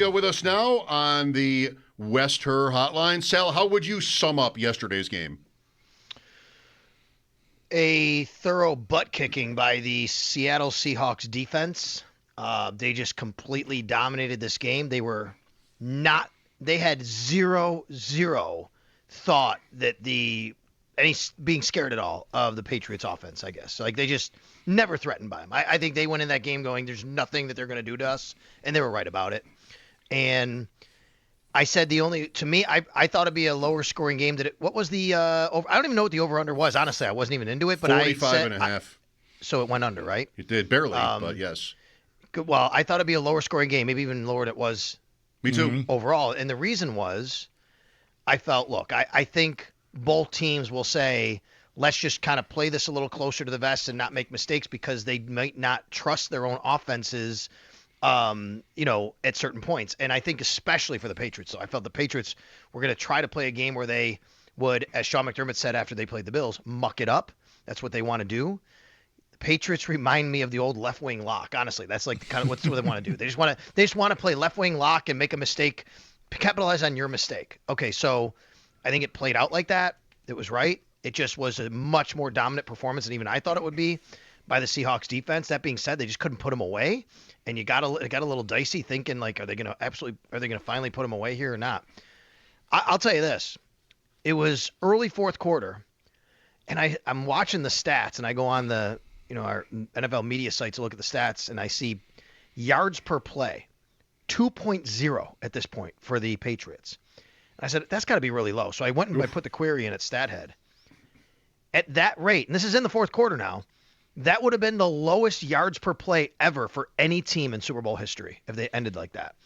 With us now on the West Her Hotline. Sal, how would you sum up yesterday's game? A thorough butt kicking by the Seattle Seahawks defense. They just completely dominated this game. They had zero thought that any being scared at all of the Patriots offense, I guess. Like, they just never threatened by them. I think they went in that game going, there's nothing that they're going to do to us, and they were right about it. And I said I thought it'd be a lower scoring game. What was the over? I don't even know what the over-under was. Honestly, I wasn't even into it. But 45.5. So it went under, right? It did, barely, but yes. Well, I thought it'd be a lower scoring game, maybe even lower than it was. Me too. Overall. And the reason was I think both teams will say, let's just kind of play this a little closer to the vest and not make mistakes because they might not trust their own offenses at certain points. And I think especially for the Patriots. So I felt the Patriots were going to try to play a game where they would, as Sean McDermott said after they played the Bills, muck it up. That's what they want to do. The Patriots remind me of the old left wing lock. Honestly, that's like kind of what they want to do. They just want to play left wing lock and make a mistake, capitalize on your mistake. Okay, so I think it played out like that. It was right. It just was a much more dominant performance than even I thought it would be by the Seahawks defense. That being said, they just couldn't put them away. And it got a little dicey thinking, like, are they going to finally put him away here or not? I'll tell you this. It was early fourth quarter, and I'm watching the stats, and I go on our NFL media site to look at the stats, and I see yards per play, 2.0 at this point for the Patriots. And I said, that's got to be really low. So I went and I put the query in at StatHead. At that rate, and this is in the fourth quarter now, that would have been the lowest yards per play ever for any team in Super Bowl history if they ended like that.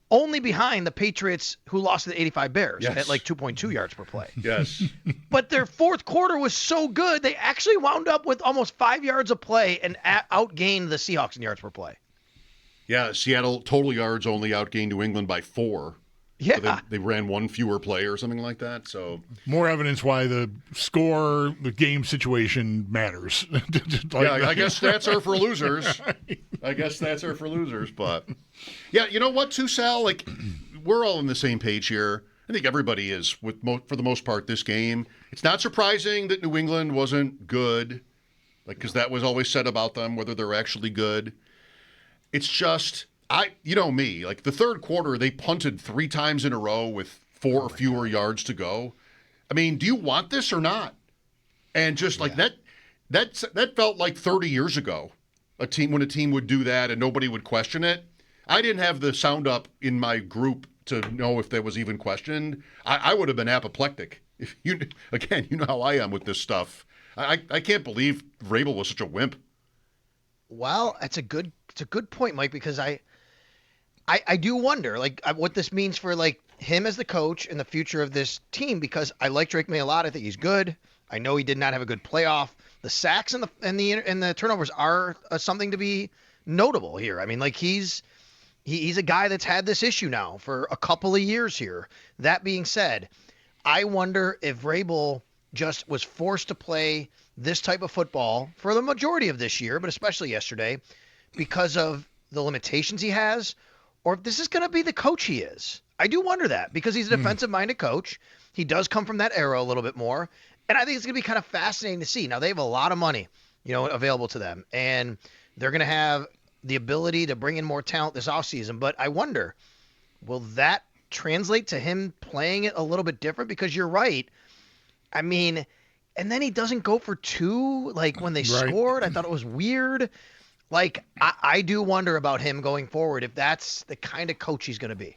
Only behind the Patriots, who lost to the 85 Bears at like 2.2 yards per play. Yes. But their fourth quarter was so good, they actually wound up with almost 5 yards of play and outgained the Seahawks in yards per play. Yeah, Seattle total yards only outgained New England by 4. Yeah. So they ran one fewer play or something like that. So more evidence why the score, the game situation matters. I guess stats are for losers. But yeah, you know what, too, Sal? Like, we're all on the same page here. I think everybody is for the most part this game. It's not surprising that New England wasn't good, because that was always said about them, whether they're actually good. It's just, me, like the third quarter, they punted 3 times in a row with 4 or fewer yards to go. I mean, do you want this or not? And just like that felt like 30 years ago, when a team would do that and nobody would question it. I didn't have the sound up in my group to know if that was even questioned. I would have been apoplectic. If you know how I am with this stuff. I can't believe Vrabel was such a wimp. Well, it's a good point, Mike, because I do wonder, what this means for, him as the coach and the future of this team, because I like Drake Maye a lot. I think he's good. I know he did not have a good playoff. The sacks and the turnovers are something to be notable here. I mean, he's a guy that's had this issue now for a couple of years here. That being said, I wonder if Vrabel just was forced to play this type of football for the majority of this year, but especially yesterday, because of the limitations he has, or if this is going to be the coach he is. I do wonder that, because he's a defensive-minded coach. He does come from that era a little bit more, and I think it's going to be kind of fascinating to see. Now, they have a lot of money, available to them, and they're going to have the ability to bring in more talent this offseason, but I wonder, will that translate to him playing it a little bit different? Because you're right. I mean, and then he doesn't go for 2, when they scored. I thought it was weird. I do wonder about him going forward, if that's the kind of coach he's going to be.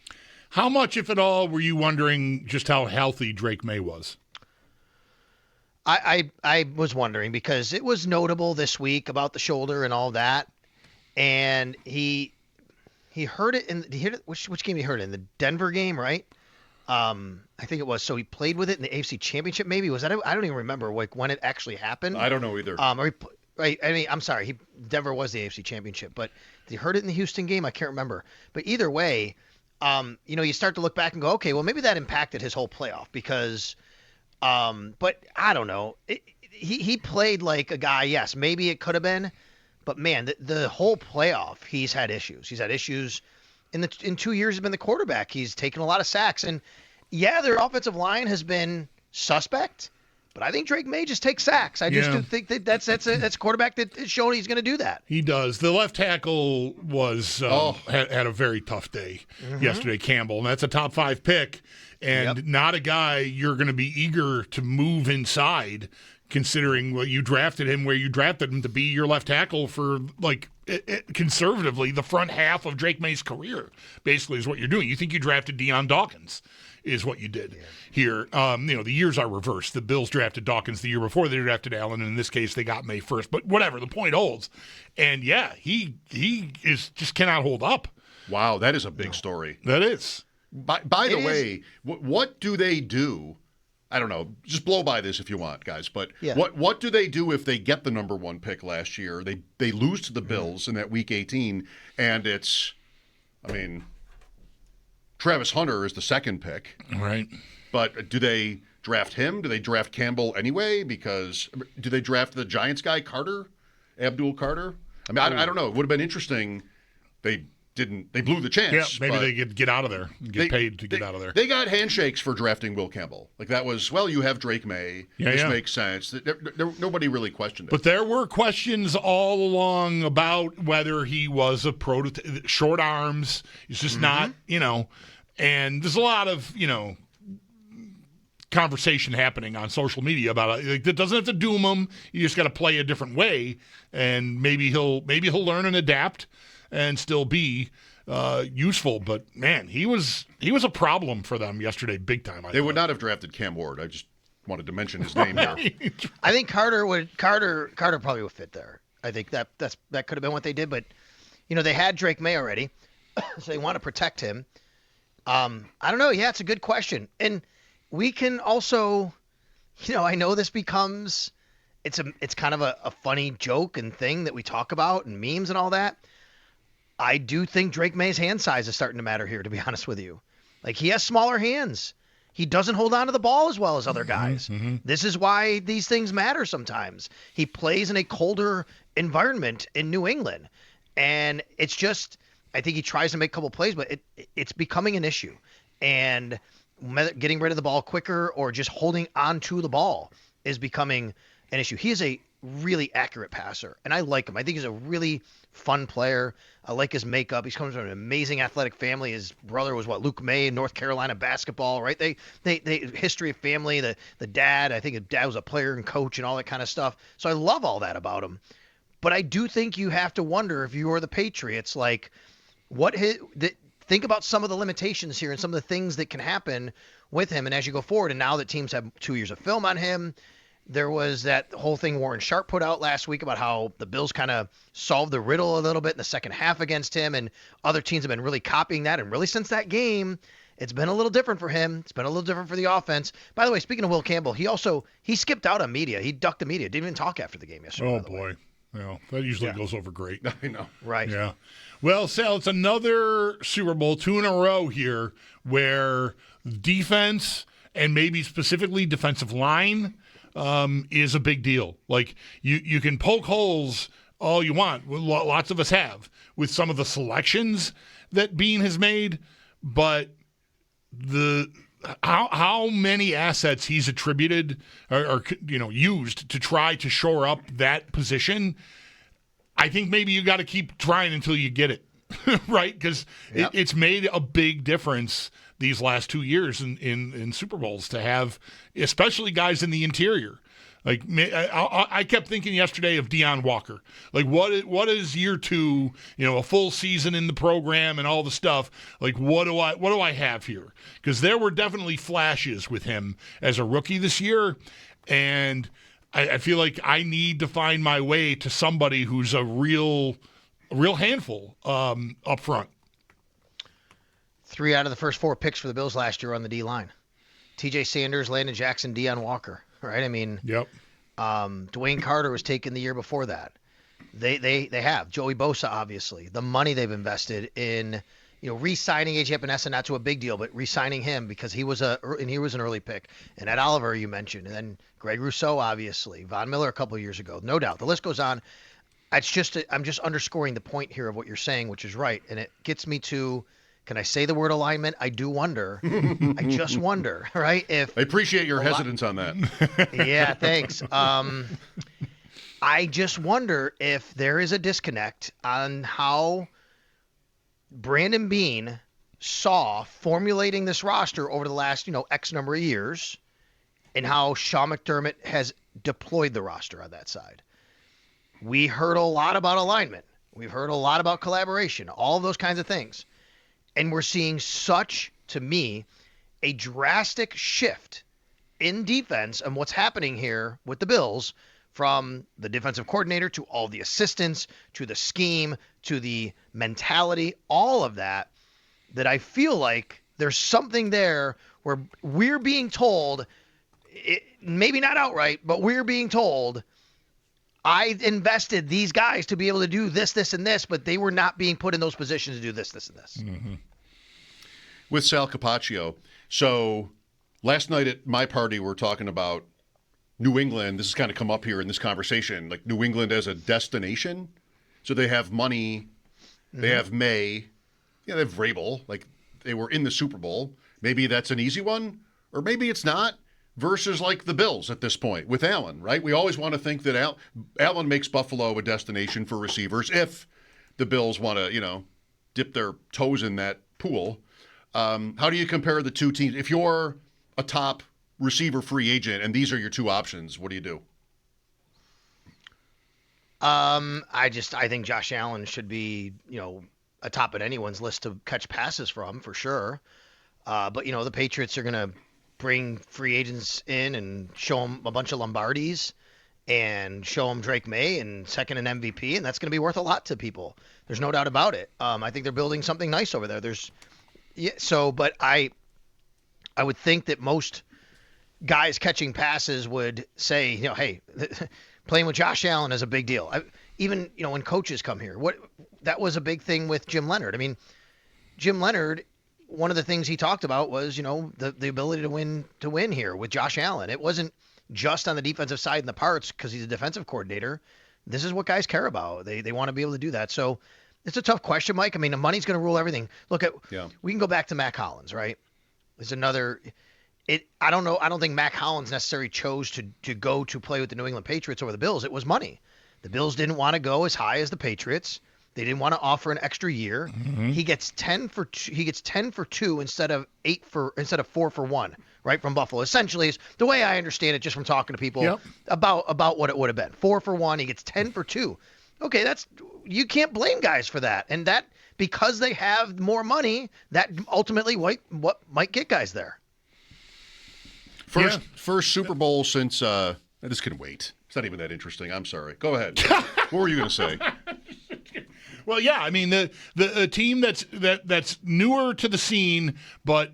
How much, if at all, were you wondering just how healthy Drake Maye was? I was wondering, because it was notable this week about the shoulder and all that. And he hurt it which game he hurt it in? The Denver game, right? I think it was. So he played with it in the AFC Championship, maybe. Was that? I don't even remember when it actually happened. I don't know either. Right. I mean, I'm sorry. Denver was the AFC Championship, but did he hurt it in the Houston game? I can't remember. But either way, you start to look back and go, okay, well, maybe that impacted his whole playoff because, but I don't know. He played like a guy. Yes, maybe it could have been, but man, the whole playoff, he's had issues. He's had issues in 2 years has been the quarterback. He's taken a lot of sacks, and yeah, their offensive line has been suspect. But I think Drake Maye just takes sacks. I just do think that that's a quarterback that is showing he's going to do that. He does. The left tackle was had a very tough day yesterday, Campbell, and that's a top 5 pick, and not a guy you're going to be eager to move inside, considering what you drafted him, where you drafted him to be your left tackle for conservatively the front half of Drake Maye's career. Basically, is what you're doing. You think you drafted Deion Dawkins. Is what you did here. The years are reversed. The Bills drafted Dawkins the year before they drafted Allen, and in this case, they got May first. But whatever, the point holds. And he is just cannot hold up. Wow, that is a big story. That is. By the way, what do they do? I don't know. Just blow by this if you want, guys. But what do they do if they get the number 1 pick last year? They lose to the Bills in that Week 18, and it's, Travis Hunter is the 2nd pick. Right. But do they draft him? Do they draft Campbell anyway? Because do they draft the Giants guy, Abdul Carter? I don't know. It would have been interesting. They didn't. They blew the chance. Yeah, maybe they could get out of there and get paid to get out of there. They got handshakes for drafting Will Campbell. That was, you have Drake Maye. This makes sense. Nobody really questioned it. But there were questions all along about whether he was a prototype. Short arms. He's just not, and there's a lot of, conversation happening on social media about it. It doesn't have to doom him. You just got to play a different way, and maybe he'll learn and adapt and still be useful. But man, he was a problem for them yesterday, big time. They would not have drafted Cam Ward. I just wanted to mention his name here. I think Carter probably would fit there. I think that could have been what they did, but they had Drake Maye already, so they want to protect him. I don't know. Yeah, it's a good question, and we can also, I know this becomes, it's kind of a funny joke and thing that we talk about and memes and all that. I do think Drake Maye's hand size is starting to matter here, to be honest with you. He has smaller hands. He doesn't hold on to the ball as well as other guys. Mm-hmm. This is why these things matter sometimes. He plays in a colder environment in New England. And it's just, I think he tries to make a couple plays, but it's becoming an issue. And getting rid of the ball quicker or just holding on to the ball is becoming an issue. He is a really accurate passer, and I like him. I think he's a really fun player. I like his makeup. He comes from an amazing athletic family. His brother was Luke Maye in North Carolina basketball, right? They history of family. The dad, I think his dad was a player and coach and all that kind of stuff. So I love all that about him. But I do think you have to wonder, if you are the Patriots, think about some of the limitations here and some of the things that can happen with him. And as you go forward, and now that teams have 2 years of film on him, there was that whole thing Warren Sharp put out last week about how the Bills kind of solved the riddle a little bit in the second half against him, and other teams have been really copying that. And really since that game, it's been a little different for him. It's been a little different for the offense. By the way, speaking of Will Campbell, he skipped out on media. He ducked the media. Didn't even talk after the game yesterday. Oh, boy. Well, that usually goes over great. I know. Right. Yeah. Well, Sal, it's another Super Bowl, 2 in a row here, where defense and maybe specifically defensive line is a big deal. You can poke holes all you want. Lots of us have with some of the selections that Bean has made, but how many assets he's attributed or used to try to shore up that position, I think maybe you got to keep trying until you get it, right? Because it's made a big difference these last 2 years in Super Bowls to have, especially guys in the interior. I kept thinking yesterday of Deion Walker. What is year 2? A full season in the program and all the stuff. What do I have here? Because there were definitely flashes with him as a rookie this year, and I feel like I need to find my way to somebody who's a real handful up front. 3 out of the first 4 picks for the Bills last year on the D line: T.J. Sanders, Landon Jackson, Deion Walker. Right? Yep. Dwayne Carter was taken the year before that. They have Joey Bosa, obviously. The money they've invested in, re-signing A.J. Epinesa, not to a big deal, but re-signing him because he was an early pick. And Ed Oliver, you mentioned, and then Greg Rousseau, obviously, Von Miller a couple of years ago, no doubt. The list goes on. I'm just underscoring the point here of what you're saying, which is right, and it gets me to Can I say the word alignment? I do wonder. I just wonder, right? If I appreciate your hesitance on that. yeah, thanks. I just wonder if there is a disconnect on how Brandon Beane saw formulating this roster over the last, X number of years, and how Sean McDermott has deployed the roster on that side. We heard a lot about alignment. We've heard a lot about collaboration, all of those kinds of things. And we're seeing such, to me, a drastic shift in defense and what's happening here with the Bills, from the defensive coordinator to all the assistants to the scheme to the mentality, all of that, that I feel like there's something there where we're being told, maybe not outright, but we're being told, I invested these guys to be able to do this, this, and this, but they were not being put in those positions to do this, this, and this. Mm-hmm. With Sal Capaccio. So last night at my party, we're talking about New England. This has kind of come up here in this conversation, like New England as a destination. So they have money. They have May. Yeah, they have Vrabel. Like, they were in the Super Bowl. Maybe that's an easy one, or maybe it's not. Versus like the Bills at this point with Allen, right? We always want to think that Allen makes Buffalo a destination for receivers if the Bills want to, dip their toes in that pool. How do you compare the two teams? If you're a top receiver free agent and these are your two options, what do you do? I think Josh Allen should be, atop of anyone's list to catch passes from, for sure. But the Patriots are going to bring free agents in and show them a bunch of Lombardis and show them Drake Maye and second an MVP, and that's going to be worth a lot to people. There's no doubt about it. I think they're building something nice over there. But I would think that most guys catching passes would say, hey, playing with Josh Allen is a big deal. Even when coaches come here, that was a big thing with Jim Leonhard. I mean, Jim Leonhard, one of the things he talked about was, the ability to win here with Josh Allen. It wasn't just on the defensive side in the parts because he's a defensive coordinator. This is what guys care about. They want to be able to do that. So it's a tough question, Mike. I mean, the money's going to rule everything. We can go back to Mac Hollins, right? There's another. I don't know. I don't think Mac Hollins necessarily chose to go to play with the New England Patriots over the Bills. It was money. The Bills didn't want to go as high as the Patriots. They didn't want to offer an extra year. Mm-hmm. He gets 10 for 2 instead of 4 for 1, right, from Buffalo. Essentially, is the way I understand it, just from talking to people about what it would have been. 4 for 1, he gets 10 for 2. Okay, you can't blame guys for that, and that because they have more money, that ultimately what might get guys there. First Super Bowl since this can wait. It's not even that interesting. I'm sorry. Go ahead. What were you going to say? Well, yeah, I mean the team that's newer to the scene, but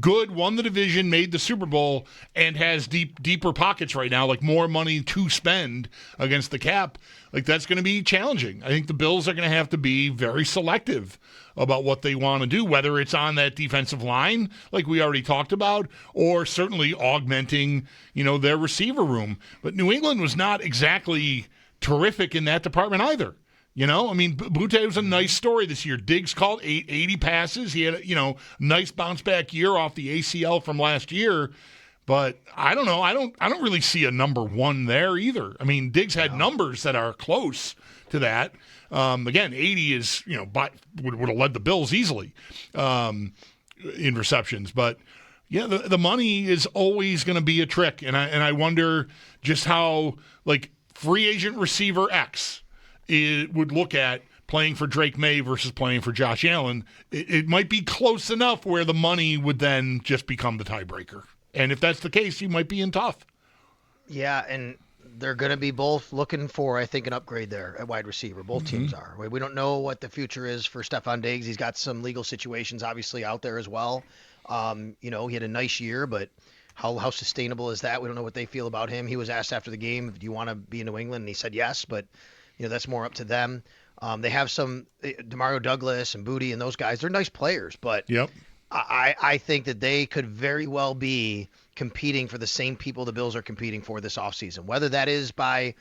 good, won the division, made the Super Bowl, and has deeper pockets right now, like more money to spend against the cap. Like, that's going to be challenging. I think the Bills are going to have to be very selective about what they want to do, whether it's on that defensive line, like we already talked about, or certainly augmenting, their receiver room. But New England was not exactly terrific in that department either. I mean, Butte was a nice story this year. Diggs caught 80 passes. He had a, nice bounce back year off the ACL from last year. But I don't know. I don't really see a number one there either. I mean, Diggs had numbers that are close to that. Again, 80 is, would have led the Bills easily in receptions. But yeah, the money is always going to be a trick. And I wonder just how, like, free agent receiver X would look at playing for Drake Maye versus playing for Josh Allen. It might be close enough where the money would then just become the tiebreaker. And if that's the case, you might be in tough. Yeah, and they're going to be both looking for, I think, an upgrade there at wide receiver. Both teams are. We don't know what the future is for Stephon Diggs. He's got some legal situations obviously out there as well. He had a nice year, but how sustainable is that? We don't know what they feel about him. He was asked after the game, do you want to be in New England? And he said yes, but that's more up to them. They have some Demario Douglas and Booty and those guys. They're nice players, but I think that they could very well be competing for the same people the Bills are competing for this offseason, whether that is by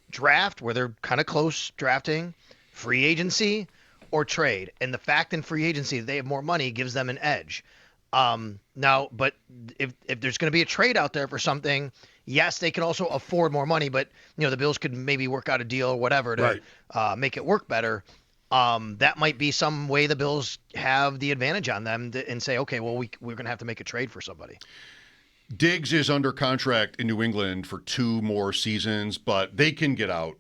draft, where they're kind of close drafting, free agency, or trade. And the fact in free agency that they have more money gives them an edge. Now, but if there's going to be a trade out there for something, yes, they can also afford more money, but the Bills could maybe work out a deal or whatever to make it work better. That might be some way the Bills have the advantage on them and say, okay, well, we're going to have to make a trade for somebody. Diggs is under contract in New England for 2 more seasons, but they can get out.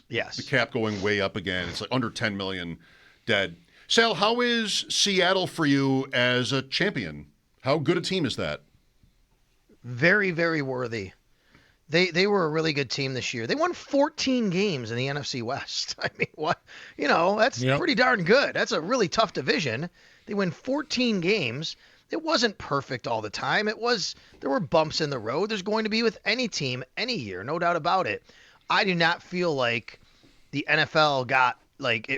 Yes. The cap going way up again. It's like under $10 million dead. Sal, how is Seattle for you as a champion? How good a team is that? Very, very worthy. They were a really good team this year. They won 14 games in the NFC West. I mean, what? That's pretty darn good. That's a really tough division. They win 14 games. It wasn't perfect all the time. There were bumps in the road. There's going to be with any team any year, no doubt about it. I do not feel like the NFL got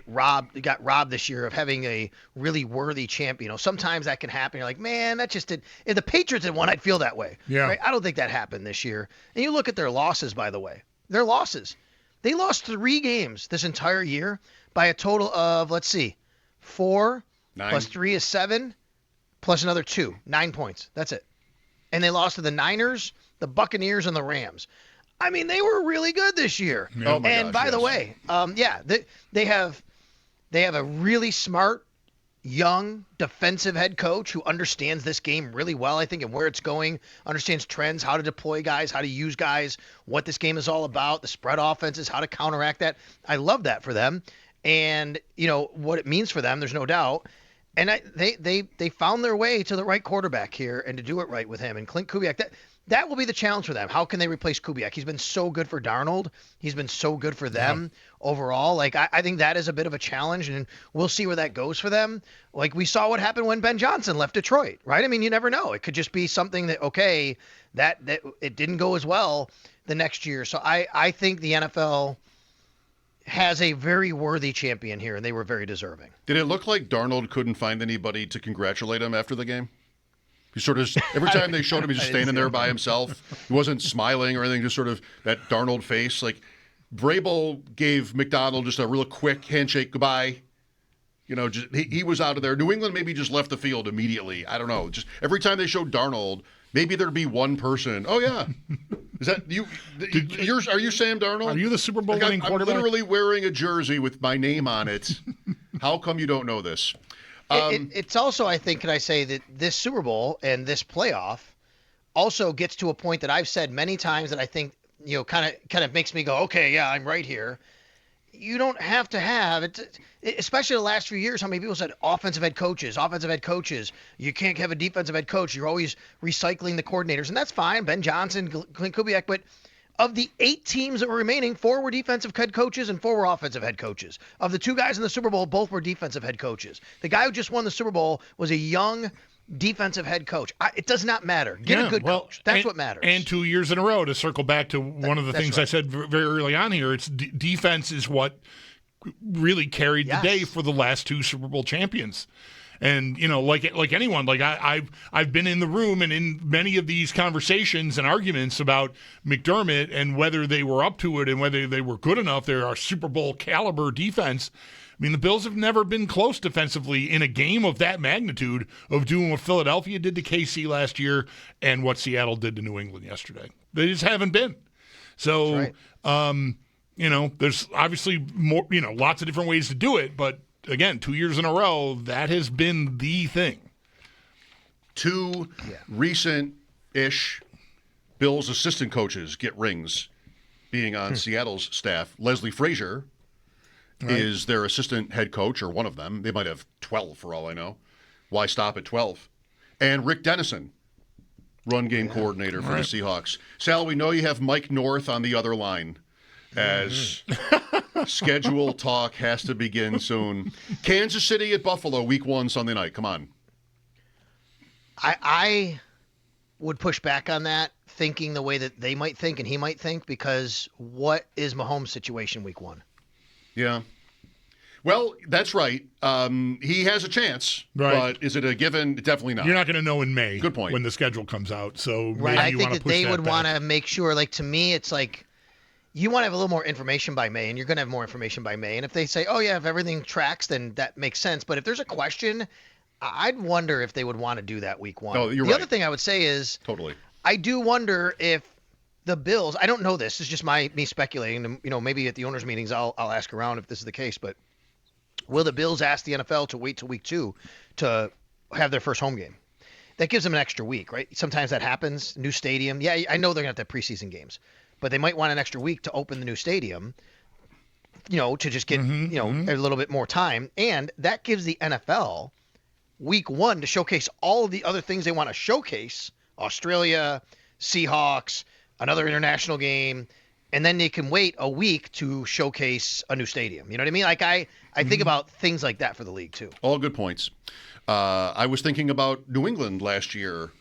robbed this year of having a really worthy champion. Sometimes that can happen. You're like, man, that just did. If the Patriots had won, I'd feel that way. Yeah. Right? I don't think that happened this year. And you look at their losses, by the way. Their losses. They lost 3 games this entire year by a total of, 4 9 plus 3 is 7 plus another 2. 9 points. That's it. And they lost to the Niners, the Buccaneers, and the Rams. I mean, they were really good this year. Oh my and gosh, by the way, they have a really smart, young defensive head coach who understands this game really well, I think, and where it's going, understands trends, how to deploy guys, how to use guys, what this game is all about, the spread offenses, how to counteract that. I love that for them. And, what it means for them, there's no doubt. And they found their way to the right quarterback here and to do it right with him. And Clint Kubiak, that will be the challenge for them. How can they replace Kubiak? He's been so good for Darnold. He's been so good for them overall. I think that is a bit of a challenge, and we'll see where that goes for them. We saw what happened when Ben Johnson left Detroit, right? I mean, you never know. It could just be something that, okay, that it didn't go as well the next year. So I think the NFL has a very worthy champion here, and they were very deserving. Did it look like Darnold couldn't find anybody to congratulate him after the game? He sort of, every time they showed him, he's just standing there by himself. He wasn't smiling or anything, just sort of that Darnold face. Vrabel gave McDonald just a real quick handshake, goodbye. He was out of there. New England maybe just left the field immediately. I don't know. Just every time they showed Darnold, maybe there'd be one person. Oh, yeah. Is that you? Are you Sam Darnold? Are you the Super Bowl winning quarterback? I'm literally wearing a jersey with my name on it. How come you don't know this? It's also, I think, can I say that this Super Bowl and this playoff also gets to a point that I've said many times that I think, kind of makes me go, okay, yeah, I'm right here. You don't have to have it, especially the last few years. How many people said offensive head coaches? You can't have a defensive head coach. You're always recycling the coordinators, and that's fine. Ben Johnson, Clint Kubiak, but of the 8 teams that were remaining, 4 were defensive head coaches and 4 were offensive head coaches. Of the 2 guys in the Super Bowl, both were defensive head coaches. The guy who just won the Super Bowl was a young defensive head coach. It does not matter. Get a good coach. That's what matters. And 2 years in a row, to circle back to one of the things I said very early on here, it's defense is what really carried the day for the last 2 Super Bowl champions. And, like anyone, I've been in the room and in many of these conversations and arguments about McDermott and whether they were up to it and whether they were good enough. They're our Super Bowl caliber defense. I mean, the Bills have never been close defensively in a game of that magnitude of doing what Philadelphia did to KC last year and what Seattle did to New England yesterday. They just haven't been. So, there's obviously more, lots of different ways to do it, but again, 2 years in a row, that has been the thing. 2 recent-ish Bills assistant coaches get rings being on Seattle's staff. Leslie Frazier is their assistant head coach, or one of them. They might have 12 for all I know. Why stop at 12? And Rick Dennison, run game coordinator for the Seahawks. Sal, we know you have Mike North on the other line as schedule talk has to begin soon. Kansas City at Buffalo, week 1, Sunday night. Come on. I would push back on that, thinking the way that they might think and he might think, because what is Mahomes' situation week 1? Yeah. Well, that's right. He has a chance, but is it a given? Definitely not. You're not going to know in May. Good point. When the schedule comes out. So I think that they would want to make sure, to me, it's like, you want to have a little more information by May, and you're going to have more information by May. And if they say, oh, yeah, if everything tracks, then that makes sense. But if there's a question, I'd wonder if they would want to do that week 1. Oh, you're the right. other thing I would say is Totally. I do wonder if the Bills, I don't know this, it's just me speculating, and maybe at the owners' meetings I'll ask around if this is the case, but will the Bills ask the NFL to wait till week 2 to have their first home game? That gives them an extra week, right? Sometimes that happens. New stadium. Yeah, I know they're going to have preseason games, but they might want an extra week to open the new stadium, to just get, a little bit more time. And that gives the NFL week 1 to showcase all of the other things they want to showcase. Australia, Seahawks, another international game, and then they can wait a week to showcase a new stadium. You know what I mean? Like I think about things like that for the league too. All good points. I was thinking about New England last year,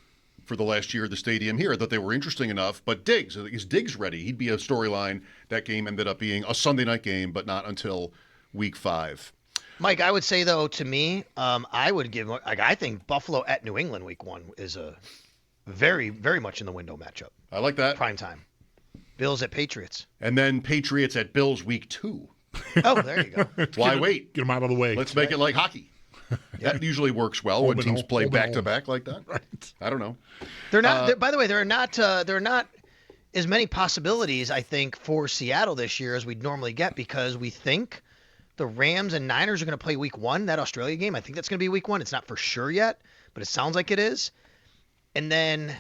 for the last year of the stadium here, that they were interesting enough. But is Diggs ready? He'd be a storyline. That game ended up being a Sunday night game, but not until week 5. Mike, I would say though, to me, I would give. I think Buffalo at New England week 1 is a very, very much in the window matchup. I like that. Prime time. Bills at Patriots. And then Patriots at Bills week 2. Oh, there you go. Why wait? Get them out of the way. Let's make it like hockey. That usually works well when teams play back to back like that. Right. I don't know. They're not. By the way, there are not as many possibilities, I think, for Seattle this year as we'd normally get, because we think the Rams and Niners are going to play week 1. That Australia game, I think that's going to be week 1. It's not for sure yet, but it sounds like it is. And then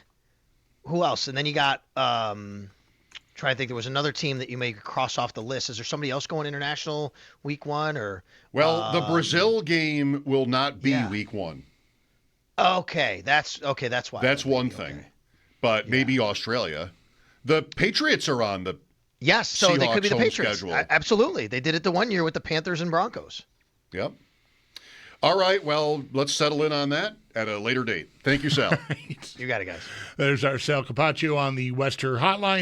who else? And then you got. Trying to think, there was another team that you may cross off the list. Is there somebody else going international week 1 or? Well, the Brazil game will not be week 1. Okay, that's why. That's one thing, okay. But maybe Australia. The Patriots are on the yes, so Seahawks they could be the home Patriots. schedule. Absolutely, they did it the one year with the Panthers and Broncos. Yep. All right, well, let's settle in on that at a later date. Thank you, Sal. You got it, guys. There's our Sal Capaccio on the Wester Hotline.